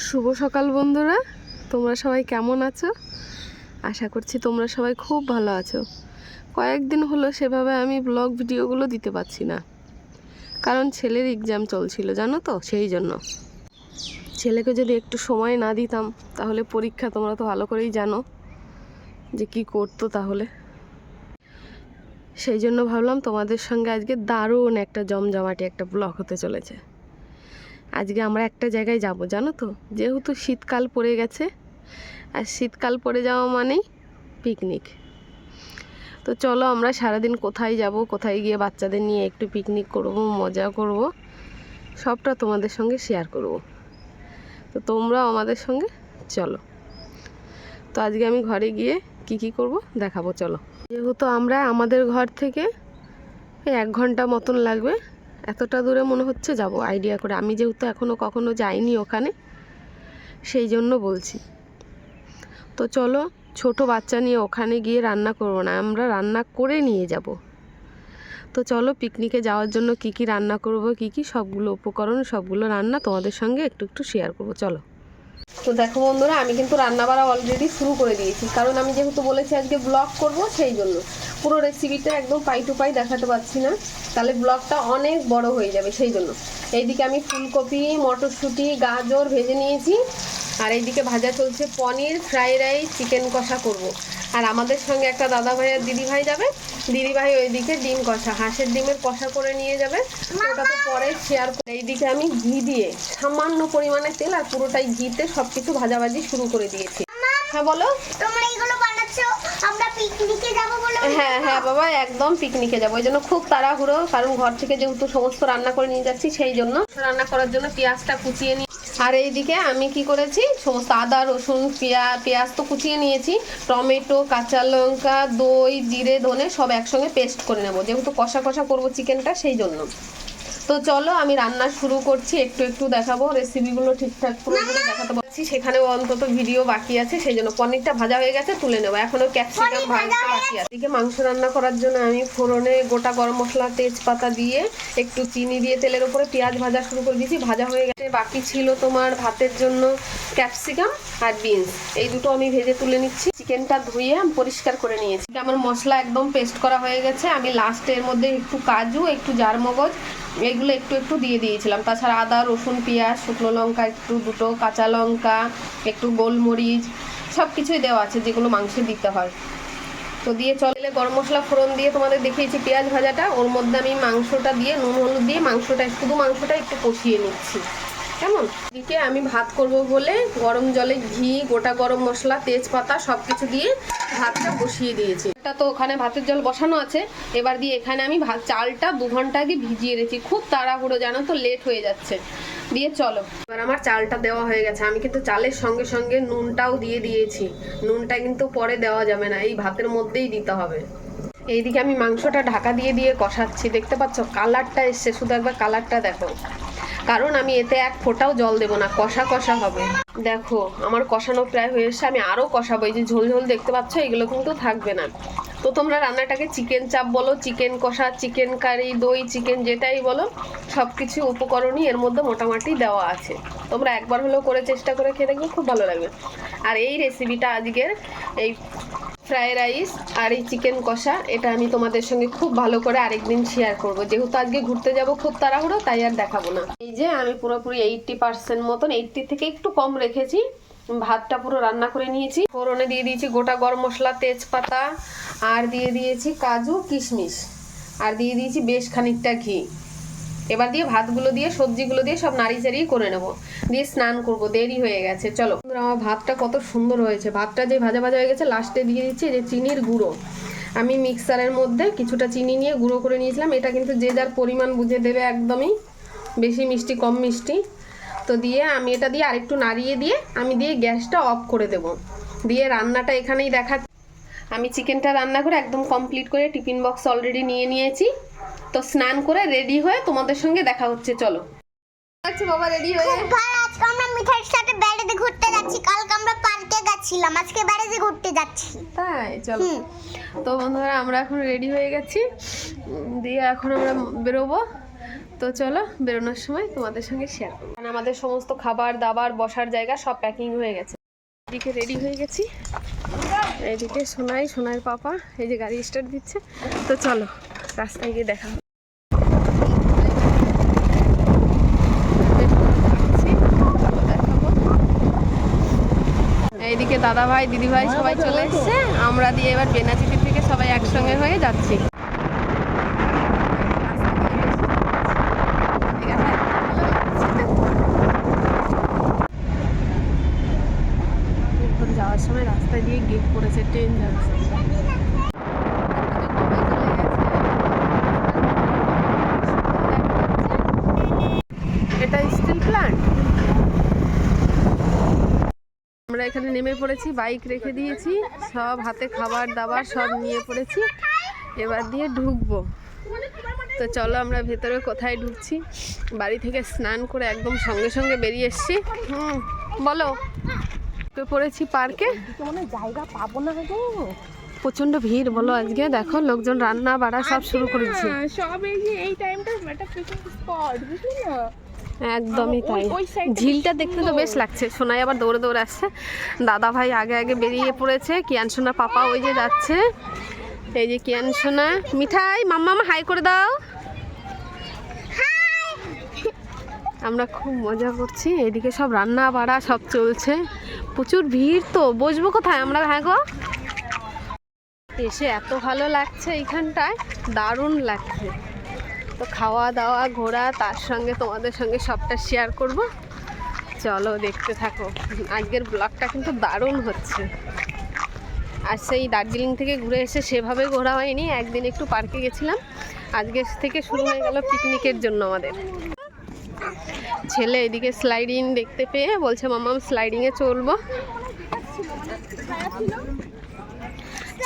শুভ সকাল বন্ধুরা, তোমরা সবাই কেমন আছো? আশা করছি তোমরা সবাই খুব ভালো আছো। কয়েকদিন হলো সেভাবে আমি ব্লগ ভিডিওগুলো দিতে পারছি না, কারণ ছেলের এক্সাম চলছিল জানো তো। সেই জন্য ছেলেকে যদি একটু সময় না দিতাম তাহলে পরীক্ষা, তোমরা তো ভালো করেই জানো যে কি করতো তাহলে। সেই জন্য ভাবলাম তোমাদের সঙ্গে আজকে দারুণ একটা জমজমাটি একটা ব্লগ হতে চলেছে। আজকে আমরা একটা জায়গায় যাব জানো তো, যেহেতু শীতকাল পড়ে গেছে, আর শীতকাল পড়ে যাওয়া মানেই পিকনিক। তো চলো আমরা সারাদিন কোথায় যাব, কোথায় গিয়ে বাচ্চাদের নিয়ে একটু পিকনিক করব, মজা করব, সবটা তোমাদের সঙ্গে শেয়ার করব। তো তোমরাও আমাদের সঙ্গে চলো। তো আজকে আমি ঘরে গিয়ে কি করব দেখাবো, চলো। যেহেতু আমরা আমাদের ঘর থেকে 1 ঘন্টা মতন লাগবে, এতটা দূরে মনে হচ্ছে যাব আইডিয়া করে। আমি যেহেতু এখনও কখনো যাইনি ওখানে, সেই জন্য বলছি। তো চলো, ছোট বাচ্চা নিয়ে ওখানে গিয়ে রান্না করব না, আমরা রান্না করে নিয়ে যাব। তো চলো, পিকনিকে যাওয়ার জন্য কি রান্না করব, কি সবগুলো উপকরণ, সবগুলো রান্না তোমাদের সঙ্গে একটু শেয়ার করব, চলো। তো দেখো বন্ধুরা, আমি কিন্তু রান্না বাড়া অলরেডি শুরু করে দিয়েছি, কারণ আমি যেহেতু বলেছি আজকে ব্লগ করব, সেই জন্য পুরো রেসিপিটা একদম পাই টু পাই দেখাতে পারছি না, তাহলে ব্লগটা অনেক বড় হয়ে যাবে। সেই জন্য এইদিকে আমি ফুলকপি, মটরশুঁটি, গাজর ভেজে নিয়েছি, আর এইদিকে ভাজা চলছে পনির, ফ্রাইড রাইস, চিকেন কষা করব। আর আমাদের সঙ্গে একটা দাদা ভাই আর দিদি ভাই যাবে। দিদি ভাই ওইদিকে ডিম কষা, হাঁসের ডিমের কষা করে নিয়ে যাবে, ওটা তো পরে শেয়ার করে। এইদিকে আমি ঘি দিয়ে সামান্য পরিমাণে তেল আর পুরোটাই ঘিতে সবকিছু ভাজাভাজি শুরু করে দিয়েছি। হ্যাঁ বলো। তোমরা এগুলো বানাচ্ছো, আমরা পিকনিকে যাব বলে? হ্যাঁ বাবা, একদম পিকনিকে যাবো, ওই জন্য খুব তাড়াহুড়ো, কারণ ঘর থেকে যেহেতু সমস্ত রান্না করে নিয়ে যাচ্ছি, সেই জন্য রান্না করার জন্য পেঁয়াজটা কুচিয়ে নিই। আর এইদিকে আমি কি করেছি, সমস্ত আদা রসুন পেঁয়াজ তো কুচিয়ে নিয়েছি, টমেটো, কাঁচা লঙ্কা, দই, জিরে, ধনে সব একসঙ্গে পেস্ট করে নেবো, যেহেতু কষা করবো চিকেনটা, সেই জন্য। তো চলো আমি রান্না শুরু করছি, একটু দেখাবো রেসিপিগুলো ঠিকঠাক পুরো দেখাতে পারছি, সেখানেও অন্তত ভিডিও বাকি আছে, সেই জন্য। পনিরটা ভাজা হয়ে গেছে, তুলে নেবো, এখনো ক্যাপসিকাম ভাজা বাকি আছে। এদিকে মাংস রান্না করার জন্য আমি ফোড়নে গোটা গরম মশলা, তেজপাতা দিয়ে একটু চিনি দিয়ে তেলের উপরে পেঁয়াজ ভাজা শুরু করে দিয়েছি, ভাজা হয়ে গেছে। বাকি ছিল তোমার ভাতের জন্য ক্যাপসিকাম আর বিনস, এই দুটো আমি ভেজে তুলে নিচ্ছি। চিকেনটা ধুয়ে পরিষ্কার করে নিয়েছি। আমার মশলা একদম পেস্ট করা হয়ে গেছে। আমি লাস্টে এর মধ্যে একটু কাজু, একটু জারমগজ, এগুলো একটু দিয়ে দিয়েছিলাম। তাছাড়া আদা রসুন পেঁয়াজ, শুকনো লঙ্কা দুটো, কাঁচা লঙ্কা, একটু গোলমরিচ, সব কিছুই দেওয়া আছে যেগুলো মাংসে দিতে হয়। তো দিয়ে চলে গরম মশলা ফোড়ন দিয়ে তোমাদের দেখিয়েছি পেঁয়াজ ভাজাটা, ওর মধ্যে আমি মাংসটা দিয়ে নুন হলুদ দিয়ে শুধু মাংসটা একটু কষিয়ে নিচ্ছি, কেমন। এদিকে আমি ভাত করব বলে গরম জলে ঘি, গোটা গরম মশলা, তেজপাতা সব কিছু দিয়ে ভাতটা বসিয়ে দিয়েছি। এটা তো ওখানে ভাতের জল বসানো আছে, এবার দিয়ে এখানে আমি চালটা 2 ঘন্টা আগে ভিজিয়ে রেখেছি, খুব তাড়াহুড়ো জানো তো, লেট হয়ে যাচ্ছে। দিয়ে চলো, এবার আমার চালটা দেওয়া হয়ে গেছে। আমি কিন্তু চালের সঙ্গে সঙ্গে নুনটাও দিয়ে দিয়েছি, নুনটা কিন্তু পরে দেওয়া যাবে না, এই ভাতের মধ্যেই দিতে হবে। এইদিকে আমি মাংসটা ঢাকা দিয়ে কষাচ্ছি, দেখতে পাচ্ছ কালারটা এসছে, শুধু একবার কালারটা দেখো, কারণ আমি এতে এক ফোঁটাও জল দেবো না, কষা হবে। দেখো আমার কষানো প্রায় হয়ে এসছে, আমি আরও কষাবো। এই যে ঝোল দেখতে পাচ্ছ, এগুলো কিন্তু থাকবে না। তো তোমরা রান্নাটাকে চিকেন চাপ বলো, চিকেন কষা, চিকেন কারি, দই চিকেন, যেটাই বলো, সব কিছু উপকরণই এর মধ্যে মোটামুটি দেওয়া আছে। তোমরা একবার হলেও করে চেষ্টা করে খেয়ে দেখবে, খুব ভালো লাগবে। আর এই রেসিপিটা আজকের এই ফ্রাইড রাইস আর এই চিকেন কষা, এটা আমি তোমাদের সঙ্গে খুব ভালো করে আরেকদিন শেয়ার করব, যেহেতু আজকে ঘুরতে যাব খুব তাড়াহুড়ো, তাই আর দেখাবো না। এই যে আমি পুরোপুরি 80% মতন, 80 থেকে একটু কম রেখেছি, ভাতটা পুরো রান্না করে নিয়েছি। ফোড়নে দিয়ে দিয়েছি গোটা গরম মশলা, তেজপাতা, আর দিয়ে দিয়েছি কাজু কিশমিশ, আর দিয়ে দিয়েছি বেশ খানিকটা ঘি। এবার দিয়ে ভাতগুলো দিয়ে সবজিগুলো দিয়ে সব নাড়ি চাড়িয়ে করে নেবো, দিয়ে স্নান করব, দেরি হয়ে গেছে। চলো, আমার ভাতটা কত সুন্দর হয়েছে, ভাতটা যে ভাজা হয়ে গেছে, লাস্টে দিয়ে দিচ্ছি যে চিনির গুঁড়ো। আমি মিক্সারের মধ্যে কিছুটা চিনি নিয়ে গুঁড়ো করে নিয়েছিলাম, এটা কিন্তু যে যার পরিমাণ বুঝে দেবে, একদমই বেশি মিষ্টি কম মিষ্টি। তো দিয়ে আমি এটা দিয়ে আরেকটু নাড়িয়ে দিয়ে আমি দিয়ে গ্যাসটা অফ করে দেব। দিয়ে রান্নাটা এখানেই দেখাচ্ছি। আমি চিকেনটা রান্না করে একদম কমপ্লিট করে টিফিন বক্স অলরেডি নিয়ে নিয়েছি। তো স্নান করে রেডি হয়ে তোমাদের সঙ্গে দেখা হচ্ছে, চলো। আচ্ছা বাবা, রেডি হয়ে আজকে আমরা মিঠাইয়ের সাথে বেড়াতে ঘুরতে যাচ্ছি, কালকে আমরা পার্কে গেছিলাম, আজকে বেড়াতে ঘুরতে যাচ্ছি। তাই চলো। তো বন্ধুরা, আমরা এখন রেডি হয়ে গেছি, দিয়ে এখন আমরা বেরোবো। তো তো চলো বেরোনোর সময় তোমাদের সঙ্গে শেয়ার করবো। কারণ আমাদের সমস্ত খাবার দাবার বসার জায়গা সব প্যাকিং হয়ে গেছে। এদিকে রেডি হয়ে গেছি, এইদিকে সোনাইয়ের পাপা এই যে গাড়ি স্টার্ট দিচ্ছে। তো চলো রাস্তায় গিয়ে দেখা হবে। এইদিকে দাদা ভাই দিদি ভাই সবাই চলে এসছে, আমরা দিয়ে এবার বেনাচিতি থেকে সবাই একসঙ্গে হয়ে যাচ্ছি। যাওয়ার সময় রাস্তায় দিয়ে গেট পড়েছে, ট্রেন যাচ্ছে। এটা স্টিল প্ল্যান্ট। আমরা এখানে নেমে পড়েছি, বাইক রেখে দিয়েছি, সব হাতে খাবার দাবার সব নিয়ে পড়েছি, এবার দিয়ে ঢুকবো। তো চলো আমরা ভেতরে কোথায় ঢুকছি। বাড়ি থেকে স্নান করে একদম সঙ্গে সঙ্গে বেরিয়ে এসছি। বলো পড়েছি পার্কে, জায়গা পাবো না গো, প্রচন্ড ভিড় বলো আজকে। দেখো লোকজন রান্না বাড়া সব শুরু করেছে, সব এই যে এই টাইমটা একটা পিকনিক স্পট, বুঝলি না? একদমই তাই। ঝিলটা দেখতে তো বেশ লাগছে। সোনাই আবার দৌড়ে দৌড়ে আসছে, দাদা ভাই আগে আগে বেরিয়ে পড়েছে, কিয়ান সোনা পাপা ওই যে যাচ্ছে। এই যে কিয়ান সোনা, মিঠাই মাম্মা হাই করে দাও। আমরা খুব মজা করছি, এদিকে সব রান্না বাড়া সব চলছে, প্রচুর ভিড়। তো বসবো কোথায় আমরা? হ্যাঁ গো, এসে এত ভালো লাগছে এইখানটায়, দারুণ লাগছে। তো খাওয়া দাওয়া ঘোরা তার সঙ্গে তোমাদের সঙ্গে সবটা শেয়ার করব, চলো দেখতে থাকো। আজকের ব্লগটা কিন্তু দারুণ হচ্ছে। আর সেই দার্জিলিং থেকে ঘুরে এসে সেভাবে ঘোরা হয়নি, একদিন একটু পার্কে গেছিলাম, আজকে থেকে শুরু হয়ে গেল পিকনিকের জন্য আমাদের। ছেলে এদিকে স্লাইডিং দেখতে পেয়ে বলছে মাম্মাম স্লাইডিংয়ে চলবো।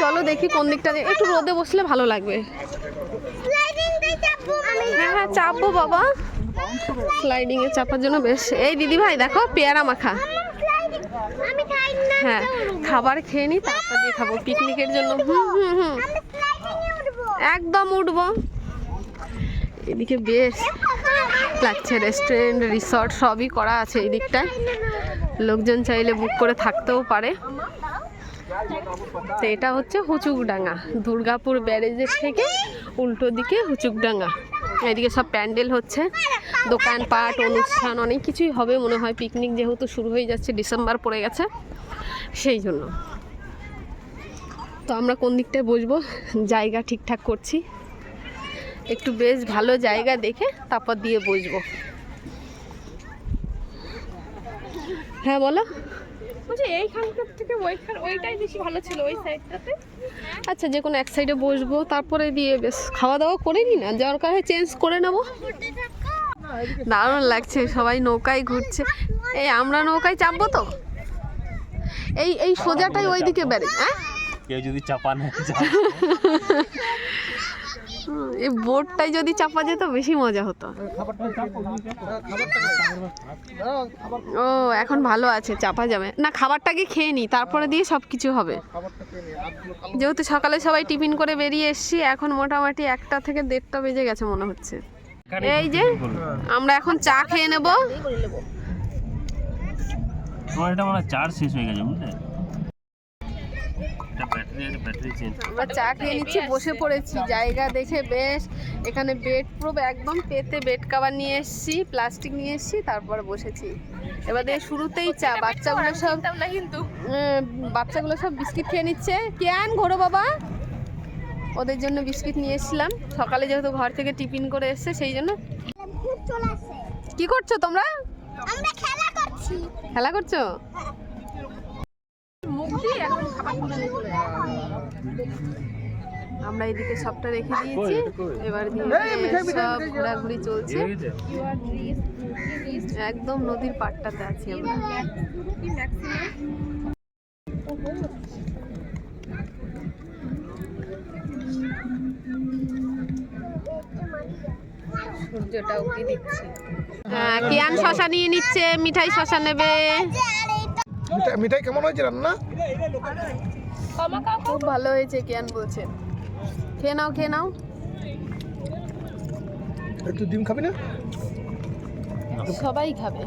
চলো দেখি কোন দিকটা, একটু রোদে বসলে ভালো লাগবে। হ্যাঁ হ্যাঁ চাপবো বাবা, স্লাইডিংয়ে চাপার জন্য বেশ। এই দিদি ভাই দেখো পেয়ারা মাখা। হ্যাঁ খাবার খেয়ে নি তারপর দিয়ে খাবো পিকনিকের জন্য। একদম উঠবো। এদিকে বেশ লাগছে, রেস্টুরেন্ট রিসর্ট সবই করা আছে এই দিকটায়, লোকজন চাইলে বুক করে থাকতেও পারে। তো এটা হচ্ছে হুচুকডাঙ্গা, দুর্গাপুর ব্যারেজের থেকে উল্টো দিকে হুচুকডাঙ্গা। এদিকে সব প্যান্ডেল হচ্ছে, দোকানপাট অনুষ্ঠান অনেক কিছুই হবে মনে হয়। পিকনিক যেহেতু শুরু হয়ে যাচ্ছে, ডিসেম্বর পড়ে গেছে সেই জন্য। তো আমরা কোন দিকটায় বসবো জায়গা ঠিকঠাক করছি, একটু বেশ ভালো জায়গা দেখে তারপর দিয়ে বসবো। হ্যাঁ বলো। বলছি এইখানকার থেকে ওইটাই বেশি ভালো ছিল, ওই সাইডটাতে। আচ্ছা যে কোনো এক সাইডে বসবো, তারপরে দিয়ে বেশ খাওয়া দাওয়া করে নি না, দরকার হয় চেঞ্জ করে নেবো। দারুণ লাগছে, সবাই নৌকায় ঘুরছে। এই আমরা নৌকায় চাপবো তো, এই সোজাটাই ওইদিকে বেড়ে। হ্যাঁ কেউ যদি চাপা নেয়, এই বোটটাই যদি চাপা যেত বেশি মজা হতো। ও এখন ভালো আছে, চাপা যাবে না। খাবারটাকে খেয়ে নি তারপরে দিয়ে সব কিছু হবে। যেহেতু সকালে সবাই টিফিন করে বেরিয়ে এসছি, এখন মোটামুটি 1টা থেকে 1:30 বেজে গেছে মনে হচ্ছে। এই যে আমরা এখন চা খেয়ে নেবো। তোমার এটা মনে হয় চার্জ শেষ হয়ে গেছে বুঝলে, আমরা চা খেয়ে নিচ্ছি, বসে পড়েছি জায়গা দেখে বেশ। এখানে বেড প্রুফ একদম পেতে বেড কভার নিয়ে এসেছি, প্লাস্টিক নিয়ে এসেছি, তারপর বসেছি। এবার দিয়ে শুরুতেই চা, বাচ্চাগুলো সব বিস্কিট খেয়ে নিচ্ছে। কেন ঘোরো বাবা, ওদের জন্য বিস্কিট নিয়ে এসেছিলাম, সকালে যেহেতু ঘর থেকে টিফিন করে এসছে সেই জন্য। কি করছো তোমরা? আমরা খেলা করছি। খেলা করছো? আমরা এদিকে সবটা রেখে দিয়েছি, এবার সব ঘোরাঘুরি চলছে। একদম নদীর পাড়টাতে আছি আমরা। সূর্যটা উঠে দিচ্ছে। হ্যাঁ কিয়ান শশা নিয়ে নিচ্ছে, মিঠাই শশা নেবে। মিঠাই কেমন হয়েছে রান্না? খুব ভালো হয়েছে কিয়ান বলছে। খেয়ে নাও খেয়ে নাও। তুই ডিম খাবি না? সবাই খাবে।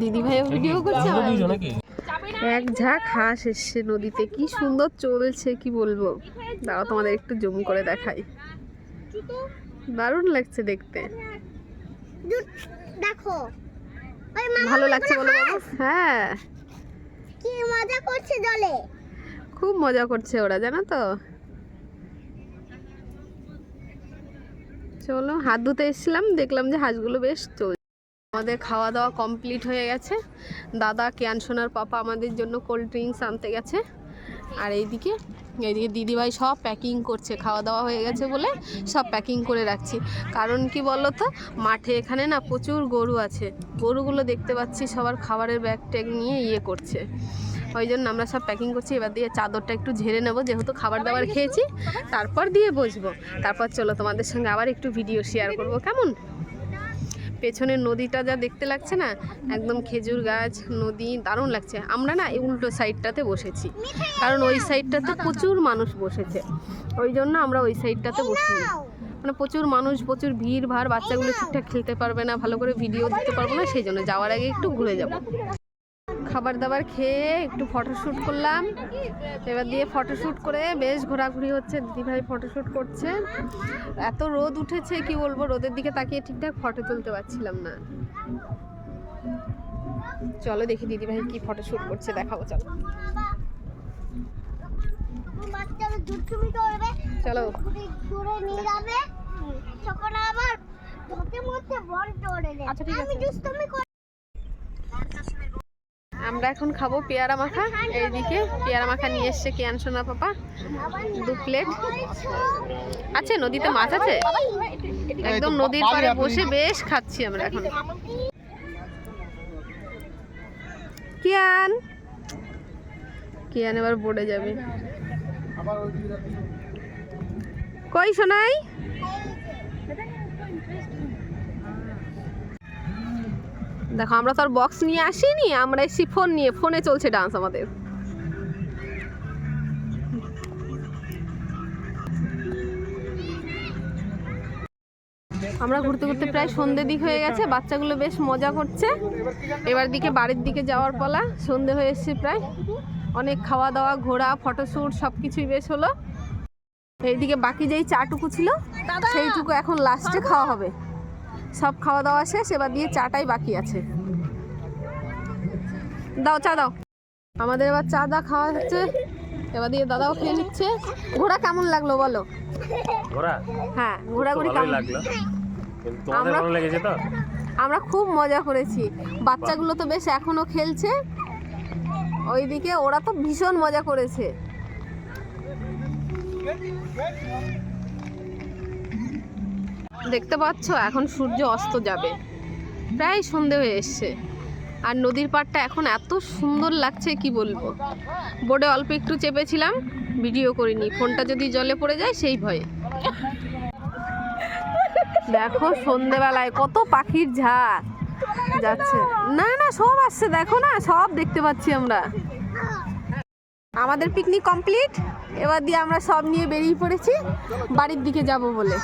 দিদি ভাইও ভিডিও করছে। আমরা দুজন নাকি? এক ঝাঁক হাঁস এসছে নদীতে, কি সুন্দর চলছে কি বলবো। দাঁড়াও তোমাদের একটু জুম করে দেখাই, দারুণ লাগছে দেখতে। দেখো ওই মামা ভালো লাগছে বলো বাবু? হ্যাঁ, কি মজা করছে জলে। খুব মজা করছে ওরা, জানো তো। চলো, হাত ধুতে এসেছিলাম, দেখলাম যে হাঁসগুলো বেশ চলছে। আমাদের খাওয়া দাওয়া কমপ্লিট হয়ে গেছে। দাদা, কেয়ান সোনার পাপা আমাদের জন্য কোল্ড ড্রিঙ্কস আনতে গেছে। আর এইদিকে দিদিভাই সব প্যাকিং করছে, খাওয়া দাওয়া হয়ে গেছে বলে সব প্যাকিং করে রাখছি। কারণ কি বলো তো, মাঠে এখানে না প্রচুর গরু আছে, গরুগুলো দেখতে পাচ্ছি সবার খাবারের ব্যাগ ট্যাগ নিয়ে করছে, ওই জন্য আমরা সব প্যাকিং করছি। এবার দিয়ে চাদরটা একটু ঝেড়ে নেবো, যেহেতু খাবার দাবার খেয়েছি, তারপর দিয়ে বসবো। তারপর চলো তোমাদের সঙ্গে আবার একটু ভিডিও শেয়ার করব। কেমন পেছনের নদীটা যা দেখতে লাগছে না, একদম খেজুর গাছ, নদী, দারুণ লাগছে। আমরা না এই উল্টো সাইডটাতে বসেছি, কারণ ওই সাইডটাতে প্রচুর মানুষ বসেছে, ওই জন্য আমরা ওই সাইডটাতে বসিনি। মানে প্রচুর মানুষ, প্রচুর ভিড় ভাড়, বাচ্চাগুলো ঠিকঠাক খেলতে পারবে না, ভালো করে ভিডিও দিতে পারবো না, সেই জন্য যাওয়ার আগে একটু ঘুরে যাব। খাবার দাবার খেয়ে একটু ফটোশ্যুট করলাম। এবার দিয়ে ফটোশ্যুট করে বেশ ঘোরাঘুরি হচ্ছে, দিদিভাই ফটোশ্যুট করছে। এত রোদ উঠেছে কি বলবো, রোদের দিকে তাকিয়ে ঠিকঠাক ফটো তুলতে পারছিলাম না। চলো দেখি দিদিভাই কি ফটোশ্যুট করছে, দেখাবো। চলো বাচ্চারা দুষ্টুমি করবে, চলো। ঘুরে নিয়ে যাবে, তখন আবার ধরতে মধ্যে বল তোড়ে দেবে। আচ্ছা, ঠিক আছে। আমি দুষ্টুমি করি। আমরা এখন খাবো পেয়ারা মাখা। এইদিকে পেয়ারা মাখা নিয়ে এসছে কেয়ান সোনা পাপা, 2 প্লেট আছে। নদীতে মাছ আছে, একদম নদীর পাড়ে বসে বেশ খাচ্ছি আমরা এখন। কিয়ান কিয়ান এবার বোর্ডে যাবে। কই শোনাই, দেখো আমরা তো আর বক্স নিয়ে আসিনি, আমরা এসেছি ফোন নিয়ে, ফোনে চলছে ডান্স আমাদের। আমরা ঘুরতে ঘুরতে প্রায় সন্ধ্যে দিক হয়ে গেছে, বাচ্চাগুলো বেশ মজা করছে। এবার দিকে বাড়ির দিকে যাওয়ার পালা, সন্ধ্যে হয়ে এসছে প্রায়। অনেক খাওয়া দাওয়া, ঘোরা, ফটোশ্যুট সব কিছুই বেশ হলো। এইদিকে বাকি যেই চাটুকু ছিল সেইটুকু এখন লাস্টে খাওয়া হবে। সব খাওয়া দাওয়া শেষ, এবার দিয়ে চাটাই বাকি আছে। দাও চা দাও। আমাদের এবার চা দা খাওয়া হচ্ছে, এবার দিয়ে দাদাও খেয়ে নিচ্ছে। ঘোরা কেমন লাগলো বলো? ঘোরা? হ্যাঁ, ঘোরাঘুরি কেমন লাগলো? তোমাদের ভালো লেগেছে তো? আমরা খুব মজা করেছি। বাচ্চাগুলো তো বেশ এখনো খেলছে, ওইদিকে ওরা তো ভীষণ মজা করেছে। দেখতে পাচ্ছ এখন সূর্য অস্ত যাবে, প্রায় সন্ধে হয়ে এসছে। আর নদীর পাড়টা এখন এত সুন্দর লাগছে কি বলবো। বোর্ডে অল্প একটু চেপেছিলাম, ভিডিও করিনি, ফোনটা যদি জলে পড়ে যায় সেই ভয়ে। দেখো সন্ধেবেলায় কত পাখির ঝাঁক যাচ্ছে। না না, সব আসছে, দেখো না, সব দেখতে পাচ্ছি আমরা। আমাদের পিকনিক কমপ্লিট, এবার দিয়ে আমরা সব নিয়ে বেরিয়ে পড়েছি বাড়ির দিকে যাব বলে।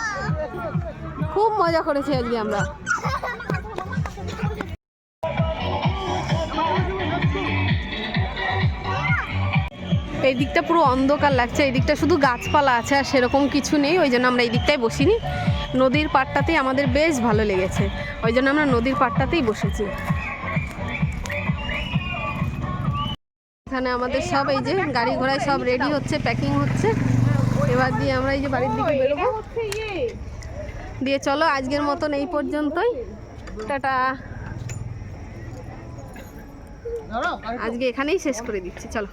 খুব মজা করেছি আজকে আমরা। এই দিকটা পুরো অন্ধকার লাগছে, এই দিকটা শুধু গাছপালা আছে, আর সেরকম কিছু নেই, ওই জন্য আমরা এই দিকটায় বসিনি। নদীর পাড়টাতেই আমাদের বেশ ভালো লেগেছে, ওই জন্য আমরা নদীর পাড়টাতেই বসেছি। এখানে আমাদের সব এই যে গাড়ি ঘোড়ায় সব রেডি হচ্ছে, প্যাকিং হচ্ছে। এবার দিয়ে আমরা এই যে বাড়ির দিকে বেরোবো। দিয়ে চলো আজকের মতন এই পর্যন্তই, টাটা। আজকে এখানেই শেষ করে দিচ্ছি, চলো।